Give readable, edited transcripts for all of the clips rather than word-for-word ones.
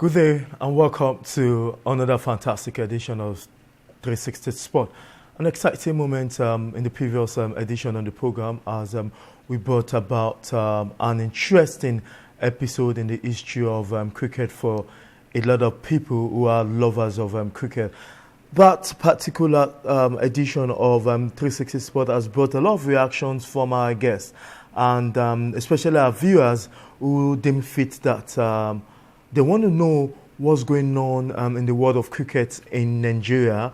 Good day and welcome to another fantastic edition of 360 Sport. An exciting moment in the previous edition of the program as we brought about an interesting episode in the history of cricket for a lot of people who are lovers of cricket. That particular edition of 360 Sport has brought a lot of reactions from our guests and especially our viewers who deem fit that they want to know what's going on in the world of cricket in Nigeria,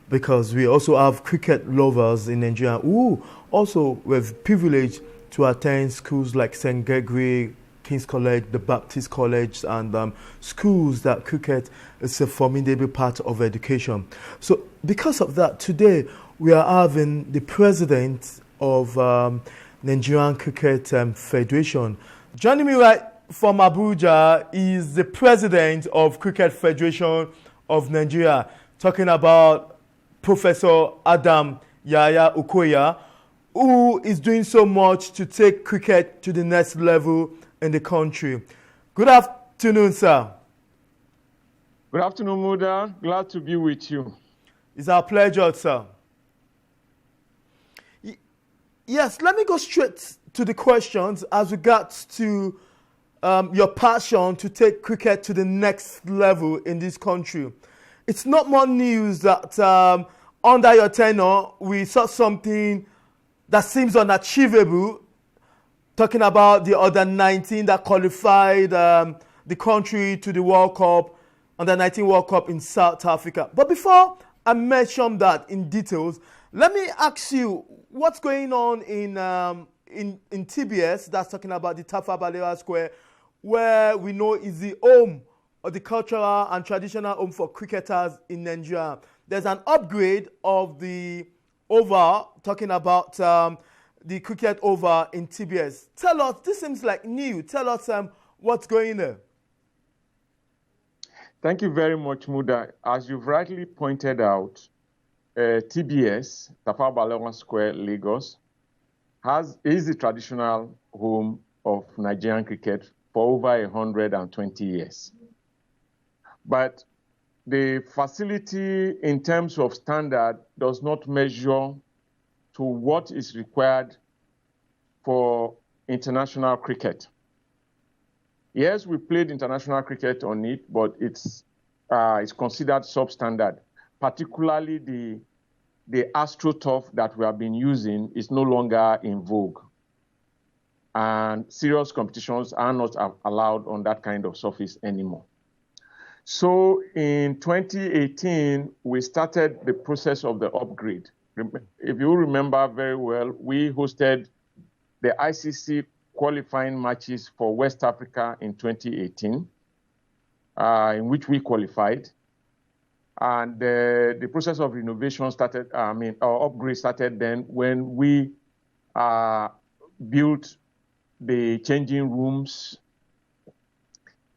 because we also have cricket lovers in Nigeria who also were privileged to attend schools like St. Gregory, King's College, the Baptist College, and schools that cricket is a formidable part of education. So because of that, today we are having the president of Nigerian Cricket Federation. Joining me right from Abuja is the president of Cricket Federation of Nigeria, talking about Professor Adam Yaya Okoya, who is doing so much to take cricket to the next level in the country. Good afternoon, sir. Good afternoon, Muda. Glad to be with you. It's our pleasure, sir. Yes, let me go straight to the questions as regards to your passion to take cricket to the next level in this country. It's not more news that under your tenure, we saw something that seems unachievable, talking about the under 19 that qualified the country to the World Cup, under 19 World Cup in South Africa. But before I mention that in details, let me ask you what's going on in TBS, that's talking about the Tafawa Square, where we know is the home of the cultural and traditional home for cricketers in Nigeria. There's an upgrade of the oval, talking about the cricket oval in TBS. Tell us, this seems like new. Tell us what's going there. Thank you very much, Muda. As you've rightly pointed out, TBS, Tafawa Belawa Square, Lagos, is the traditional home of Nigerian cricket for over 120 years. But the facility in terms of standard does not measure to what is required for international cricket. Yes, we played international cricket on it, but it's considered substandard. Particularly the AstroTurf that we have been using is no longer in vogue. And serious competitions are not allowed on that kind of surface anymore. So in 2018, we started the process of the upgrade. If you remember very well, we hosted the ICC qualifying matches for West Africa in 2018, in which we qualified. And the process of renovation started, our upgrade started then when we built the changing rooms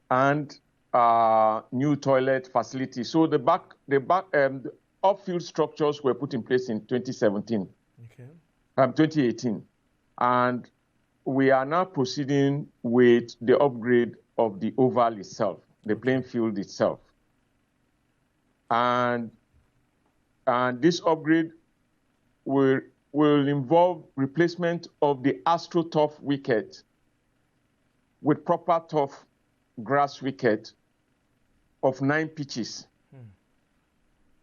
and new toilet facilities. So the off-field structures were put in place in 2017, 2018. And we are now proceeding with the upgrade of the oval itself, the playing field itself. And this upgrade will involve replacement of the AstroTurf wicket with proper turf grass wicket of 9 pitches.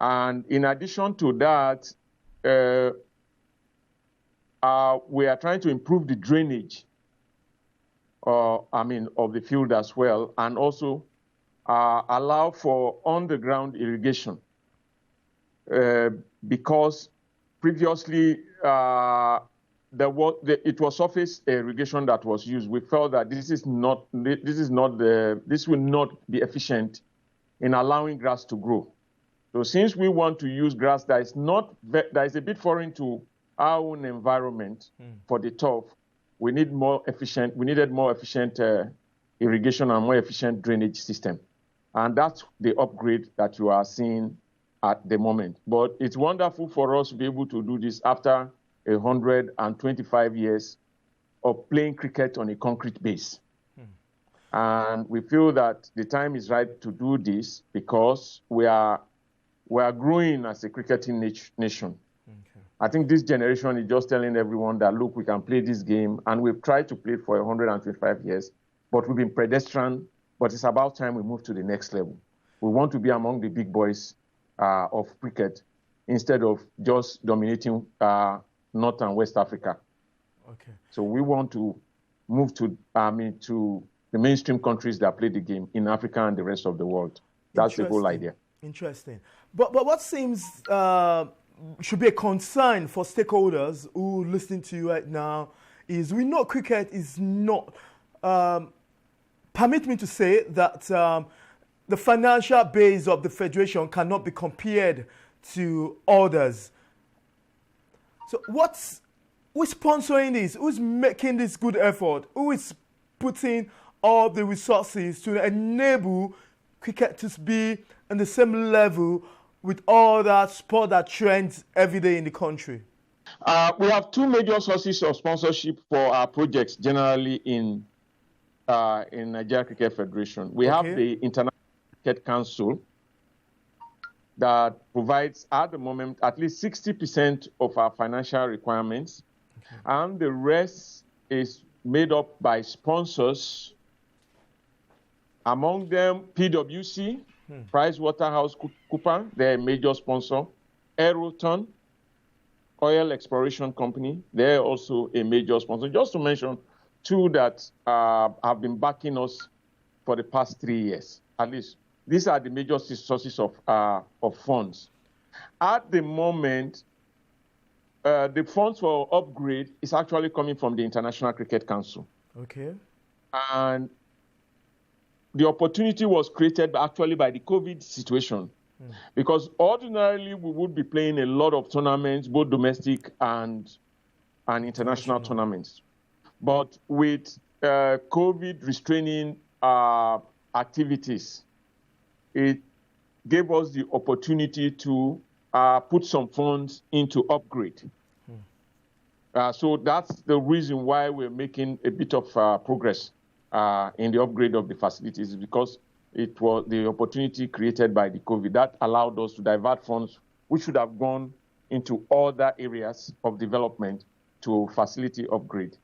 And in addition to that, we are trying to improve the drainage of the field as well, and also allow for on-the-ground irrigation, because previously it was surface irrigation that was used. We felt that this will not be efficient in allowing grass to grow. So since we want to use grass that is a bit foreign to our own environment for the turf, we needed more efficient irrigation and more efficient drainage system. And that's the upgrade that you are seeing at the moment. But it's wonderful for us to be able to do this after 125 years of playing cricket on a concrete base. And we feel that the time is right to do this because we are growing as a cricketing nation. Okay. I think this generation is just telling everyone that, look, we can play this game. And we've tried to play it for 125 years, but we've been pedestrian. But it's about time we move to the next level. We want to be among the big boys of cricket instead of just dominating North and West Africa. Okay. So we want to move to the mainstream countries that play the game in Africa and the rest of the world. That's the whole idea. Interesting. But what seems should be a concern for stakeholders who are listening to you right now is we know cricket is not, permit me to say that the financial base of the federation cannot be compared to others. So who's sponsoring this? Who's making this good effort? Who is putting all the resources to enable cricket to be on the same level with all that sport that trends every day in the country? We have two major sources of sponsorship for our projects generally in Nigeria Cricket Federation. We have the International Cricket Council that provides, at the moment, at least 60% of our financial requirements. Okay. And the rest is made up by sponsors, among them PwC, PricewaterhouseCoopers, they're a major sponsor, Aeroton, oil exploration company, they're also a major sponsor. Just to mention two that have been backing us for the past 3 years, at least. These are the major sources of funds. At the moment, the funds for upgrade is actually coming from the International Cricket Council. Okay. And the opportunity was created actually by the COVID situation. Because ordinarily we would be playing a lot of tournaments, both domestic and international tournaments. But with COVID restraining activities, it gave us the opportunity to put some funds into upgrade. So that's the reason why we're making a bit of progress in the upgrade of the facilities, because it was the opportunity created by the COVID that allowed us to divert funds which should have gone into other areas of development to facility upgrade.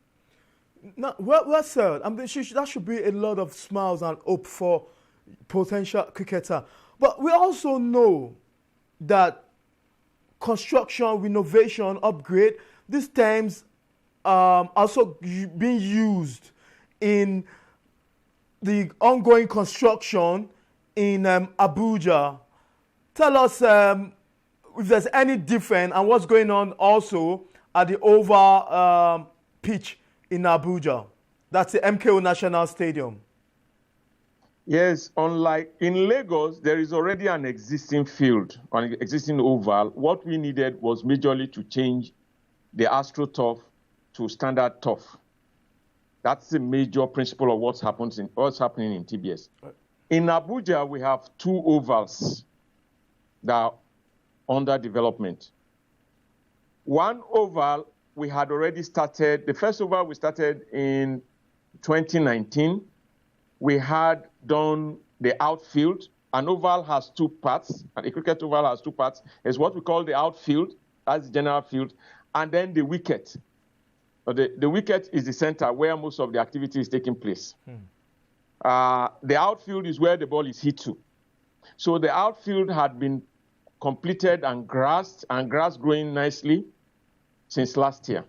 Now, well said. That should be a lot of smiles and hope for potential cricketer. But we also know that construction, renovation, upgrade, these terms also being used in the ongoing construction in Abuja. Tell us if there's any difference and what's going on also at the Oval pitch in Abuja. That's the MKO National Stadium. Yes, unlike in Lagos, there is already an existing field, an existing oval. What we needed was majorly to change the AstroTurf to standard turf. That's the major principle of what's happening in TBS. In Abuja, we have two ovals that are under development. One oval we had already started. The first oval we started in 2019. We had done the outfield. An oval has two parts. A cricket oval has two parts. It's what we call the outfield. That's the general field. And then the wicket. The wicket is the center where most of the activity is taking place. The outfield is where the ball is hit to. So the outfield had been completed and grass growing nicely since last year.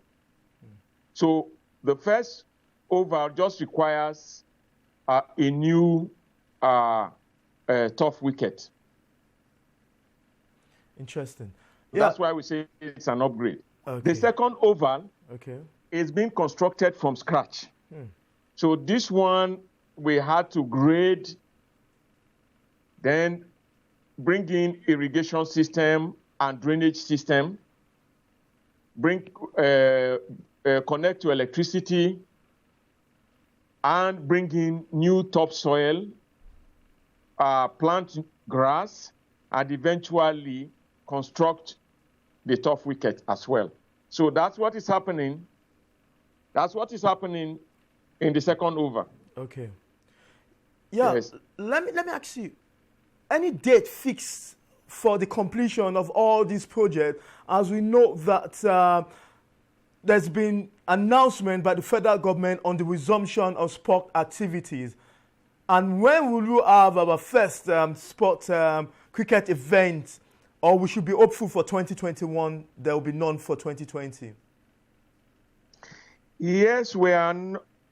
So the first oval just requires a new tough wicket. Interesting. That's why we say it's an upgrade. Okay. The second oval is being constructed from scratch. So this one we had to grade, then bring in irrigation system and drainage system, connect to electricity, and bring in new topsoil, plant grass, and eventually construct the tough wicket as well. So that's what is happening. That's what is happening in the second over. Okay. Yeah, yes. let me ask you, any date fixed for the completion of all these projects, as we know that there's been announcement by the federal government on the resumption of sport activities. And when will you have our first sport cricket event, or we should be hopeful for 2021, there will be none for 2020? Yes, we are.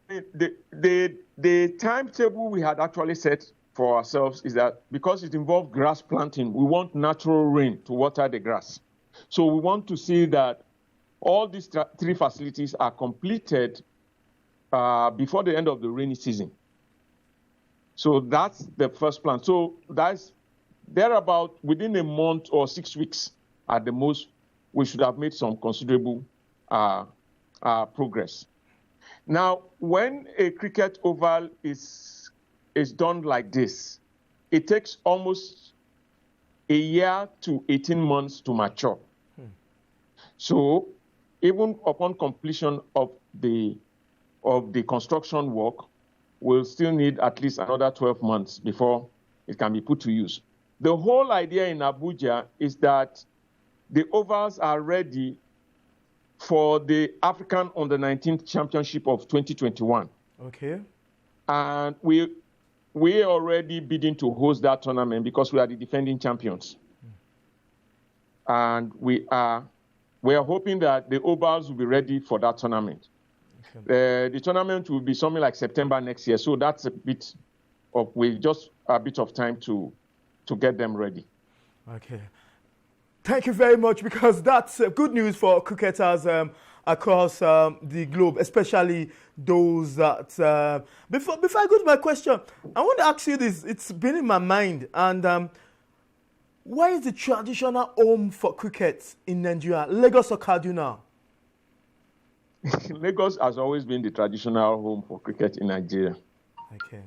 The timetable we had actually set for ourselves is that because it involved grass planting, we want natural rain to water the grass. So we want to see that all these three facilities are completed before the end of the rainy season. So that's the first plan. So that's thereabout within a month or 6 weeks at the most, we should have made some considerable progress. Now, when a cricket oval is done like this, it takes almost a year to 18 months to mature. So even upon completion of the construction work, we'll still need at least another 12 months before it can be put to use. The whole idea in Abuja is that the ovals are ready for the African Under-19 Championship of 2021. Okay. And we are already bidding to host that tournament because we are the defending champions. And we are hoping that the ovals will be ready for that tournament. Okay. The tournament will be something like September next year. So that's just a bit of time to get them ready. Okay. Thank you very much, because that's good news for cricketers across the globe, especially those that... Before I go to my question, I want to ask you this. It's been in my mind. And where is the traditional home for cricket in Nigeria, Lagos or Kaduna? Lagos has always been the traditional home for cricket in Nigeria. Okay.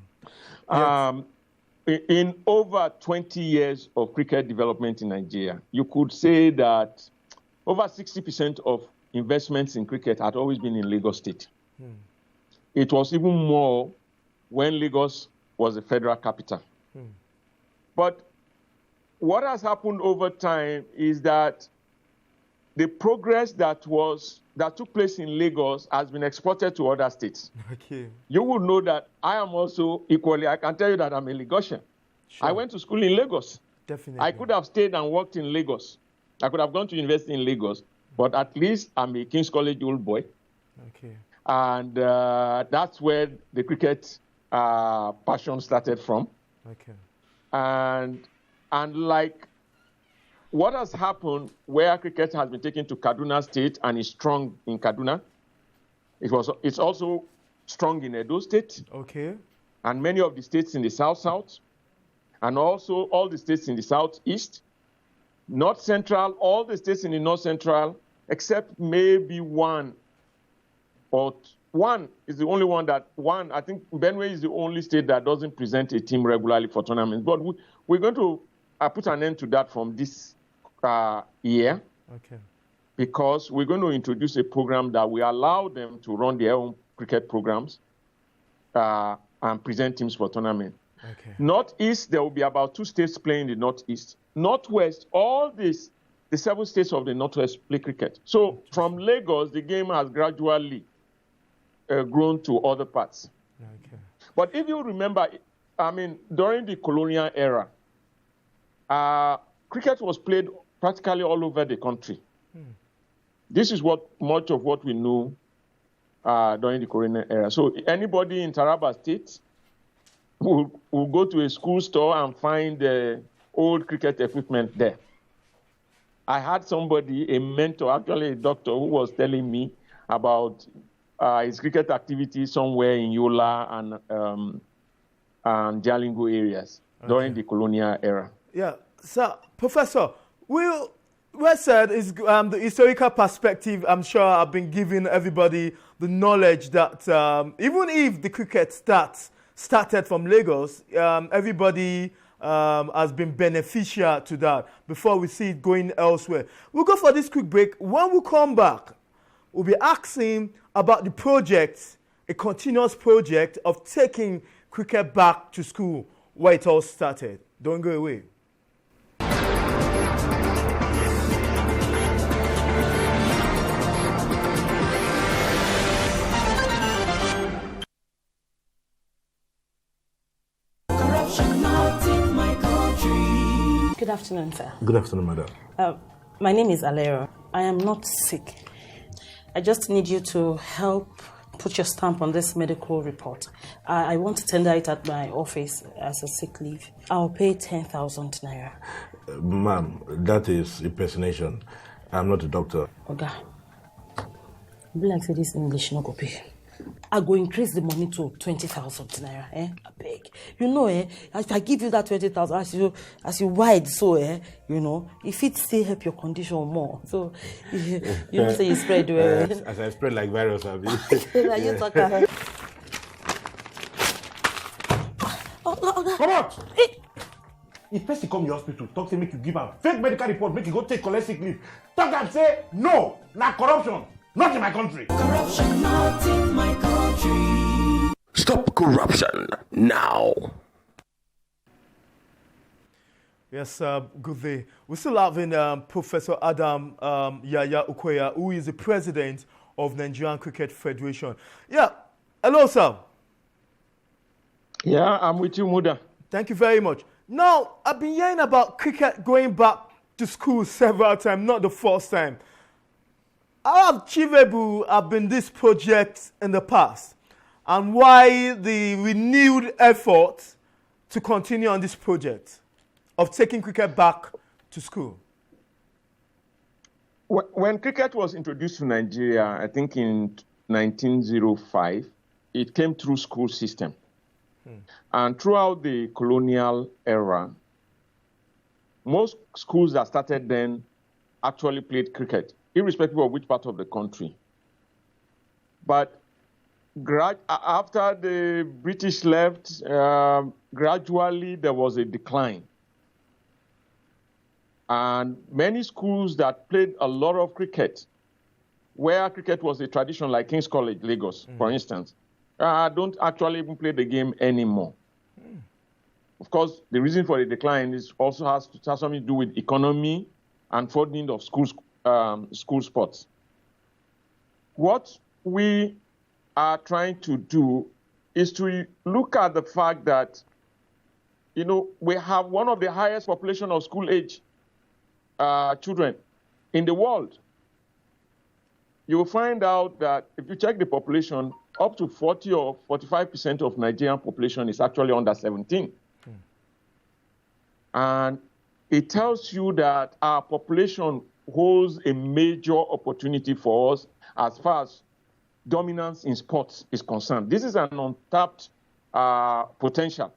In over 20 years of cricket development in Nigeria, you could say that over 60% of investments in cricket had always been in Lagos State. It was even more when Lagos was the federal capital. But what has happened over time is that the progress that took place in Lagos has been exported to other states. Okay. You will know that I am also equally, I can tell you that I'm a Lagosian. Sure. I went to school in Lagos. Definitely. I could have stayed and worked in Lagos. I could have gone to university in Lagos, but at least I'm a King's College old boy. Okay. And that's where the cricket passion started from. Okay. And like what has happened where cricket has been taken to Kaduna State and is strong in Kaduna, it's also strong in Edo State. Okay. And many of the states in the South, and also all the states in the Southeast, North Central, all the states in the North Central, except maybe one is the only one I think Benue is the only state that doesn't present a team regularly for tournaments. But we're going to put an end to that from this year. Okay. Because we're going to introduce a program that will allow them to run their own cricket programs and present teams for tournament. Okay. Northeast, there will be about 2 states playing the Northeast. Northwest, all the 7 states of the Northwest play cricket. So from Lagos, the game has gradually grown to other parts. Okay. But if you remember, during the colonial era, cricket was played practically all over the country. This is much of what we know during the colonial era. So anybody in Taraba State will go to a school store and find old cricket equipment there. I had somebody, a mentor, actually a doctor, who was telling me about his cricket activity somewhere in Yola and Jalingo areas during the colonial era. Yeah. So, Professor, well said is the historical perspective. I'm sure I've been giving everybody the knowledge that even if the cricket started from Lagos, everybody has been beneficial to that before we see it going elsewhere. We'll go for this quick break. When we come back, we'll be asking about the project, a continuous project of taking cricket back to school, where it all started. Don't go away. Good afternoon, sir. Good afternoon, madam. My name is Alero. I am not sick. I just need you to help put your stamp on this medical report. I want to tender it at my office as a sick leave. I'll pay 10,000 naira. Ma'am, that is impersonation. I'm not a doctor. Oga, be like say this English no go pay. I go increase the money to 20,000 naira. I beg. You know, if I give you that 20,000, as you ride, so if it still help your condition more. So you know, say you spread well. As I spread like virus, I mean. You talk. Come out! If person come your hospital, talk to make you give am fake medical report, make you go take collect sick leave. Talk and say no, not corruption, not in my country. Corruption not in my country. Stop corruption now. Yes, good day. We're still having Professor Adam Yaya Ukoya, who is the president of Nigerian Cricket Federation. Yeah, hello, sir. Yeah, I'm with you, Muda. Thank you very much. Now, I've been hearing about cricket going back to school several times, not the first time. How achievable have been these projects in the past? And why the renewed effort to continue on this project of taking cricket back to school? When cricket was introduced to Nigeria, I think in 1905, it came through school system. And throughout the colonial era, most schools that started then actually played cricket, irrespective of which part of the country. But after the British left, gradually there was a decline. And many schools that played a lot of cricket, where cricket was a tradition, like King's College, Lagos, for instance, don't actually even play the game anymore. Of course, the reason for the decline also has something to do with economy and funding of school sports. What we are trying to do is to look at the fact that, we have one of the highest population of school-age children in the world. You will find out that if you check the population, up to 40 or 45% of Nigerian population is actually under 17. And it tells you that our population holds a major opportunity for us as far as dominance in sports is concerned. This is an untapped potential,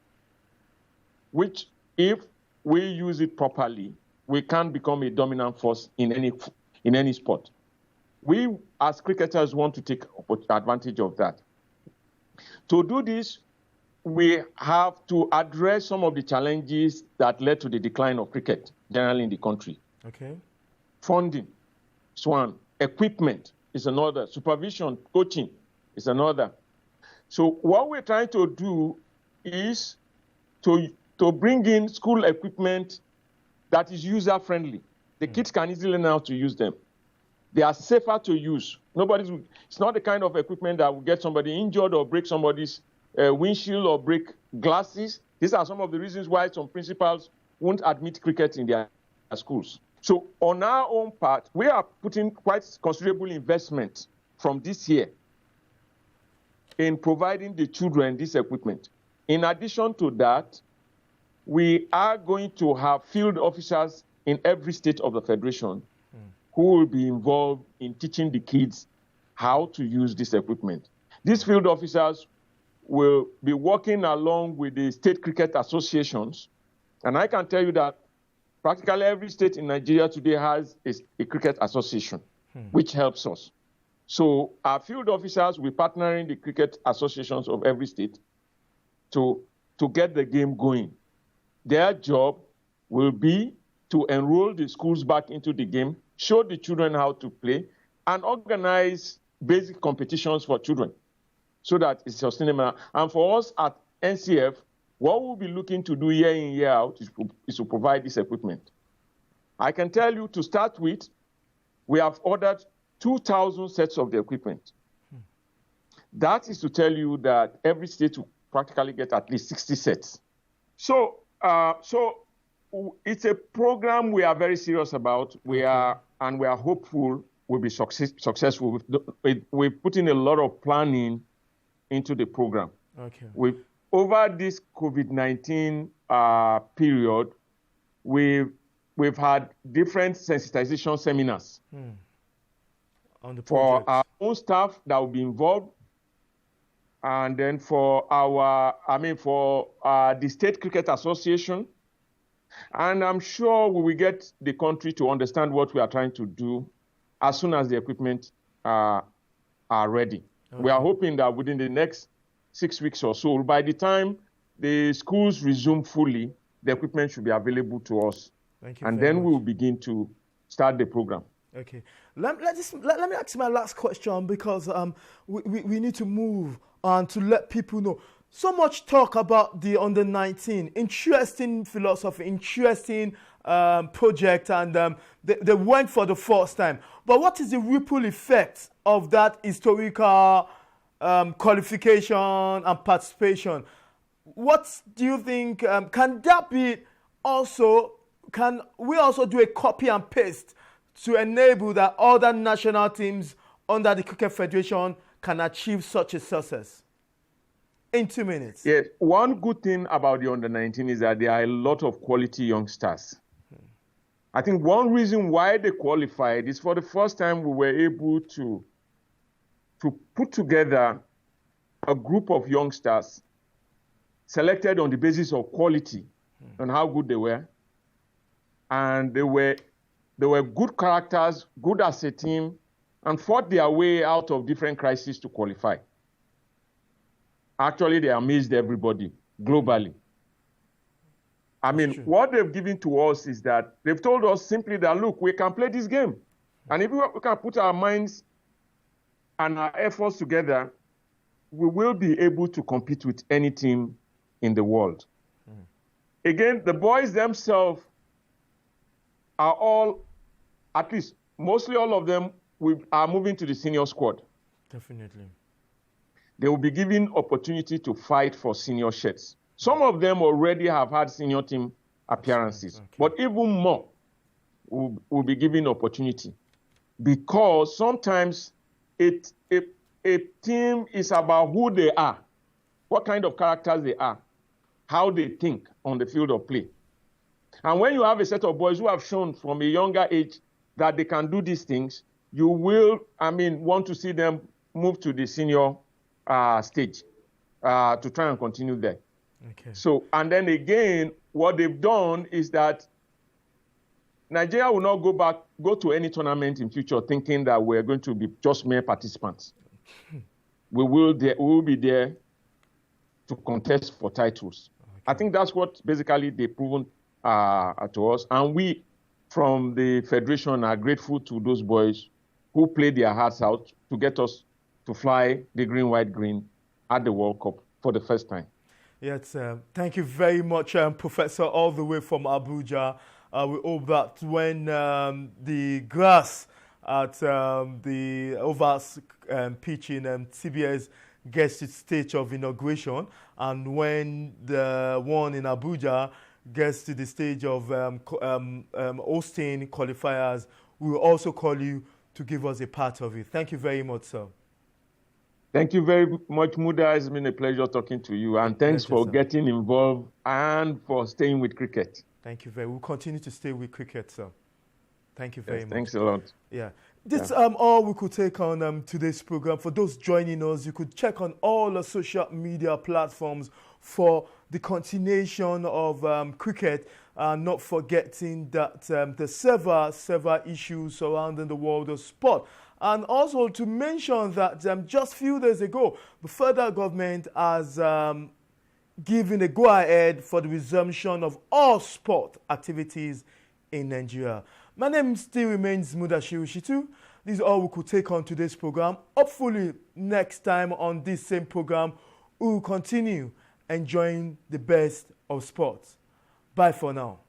which if we use it properly, we can become a dominant force in any sport. We, as cricketers, want to take advantage of that. To do this, we have to address some of the challenges that led to the decline of cricket generally in the country. Okay. Funding is one. Equipment is another. Supervision, coaching is another. So what we're trying to do is to bring in school equipment that is user-friendly. The kids can easily learn how to use them. They are safer to use. It's not the kind of equipment that will get somebody injured or break somebody's windshield or break glasses. These are some of the reasons why some principals won't admit cricket in their schools. So on our own part, we are putting quite considerable investment from this year in providing the children this equipment. In addition to that, we are going to have field officers in every state of the Federation who will be involved in teaching the kids how to use this equipment. These field officers will be working along with the state cricket associations. And I can tell you that practically every state in Nigeria today has a cricket association, which helps us. So our field officers will partner in the cricket associations of every state to get the game going. Their job will be to enroll the schools back into the game, show the children how to play, and organize basic competitions for children so that it's sustainable. And for us NCF, what we'll be looking to do year in, year out is to provide this equipment. I can tell you, to start with, we have ordered 2,000 sets of the equipment. That is to tell you that every state will practically get at least 60 sets. So it's a program we are very serious about. We are hopeful we'll be successful. We're putting a lot of planning into the program. Okay. Over this COVID-19 period, we've had different sensitization seminars on the for project. our own staff that will be involved, and then for the State Cricket Association. And I'm sure we will get the country to understand what we are trying to do as soon as the equipment are ready. Okay. We are hoping that within the next 6 weeks or so, by the time the schools resume fully, the equipment should be available to us. Thank you. And then we will begin to start the program. Okay. Let me ask you my last question, because we need to move on to let people know. So much talk about the under-19, interesting philosophy, interesting project, and they went for the first time. But what is the ripple effect of that historical qualification and participation? What do you think, can that be also, can we also do a copy and paste to enable that other national teams under the Cricket Federation can achieve such a success? In 2 minutes. Yes, one good thing about the under-19 is that there are a lot of quality youngsters. I think one reason why they qualified is for the first time we were able to put together a group of youngsters selected on the basis of quality and how good they were. And they were good characters, good as a team, and fought their way out of different crises to qualify. Actually, they amazed everybody globally. I mean, what they've given to us is that they've told us simply that, look, we can play this game. And if we can put our minds and our efforts together, we will be able to compete with any team in the world. Again, the boys themselves are all, at least mostly all of them, are moving to the senior squad. Definitely. They will be given opportunity to fight for senior shirts. Some of them already have had senior team appearances, but even more will be given opportunity, because sometimes a team is about who they are, what kind of characters they are, how they think on the field of play. And when you have a set of boys who have shown from a younger age that they can do these things, you will, want to see them move to the senior stage to try and continue there. Okay. So, and then again, what they've done is that Nigeria will not go to any tournament in future thinking that we're going to be just mere participants. We will be there to contest for titles. Okay. I think that's what basically they've proven to us. And we, from the Federation, are grateful to those boys who played their hearts out to get us to fly the green, white, green at the World Cup for the first time. Yes, thank you very much, Professor, all the way from Abuja. We hope that when the grass at the overs pitch in TBS gets to its stage of inauguration, and when the one in Abuja gets to the stage of hosting qualifiers, we will also call you to give us a part of it. Thank you very much, sir. Thank you very much, Muda. It's been a pleasure talking to you. And thanks for getting involved and for staying with cricket. Thank you very much. We'll continue to stay with cricket, sir. Thank you very much. Thanks a lot. Yeah. This all we could take on today's program. For those joining us, you could check on all the social media platforms for the continuation of cricket, not forgetting that the several issues surrounding the world of sport. And also to mention that just a few days ago, the federal government has given a go-ahead for the resumption of all sport activities in Nigeria. My name still remains Mudashiru Shitu. This is all we could take on today's program. Hopefully, next time on this same program, we will continue enjoying the best of sports. Bye for now.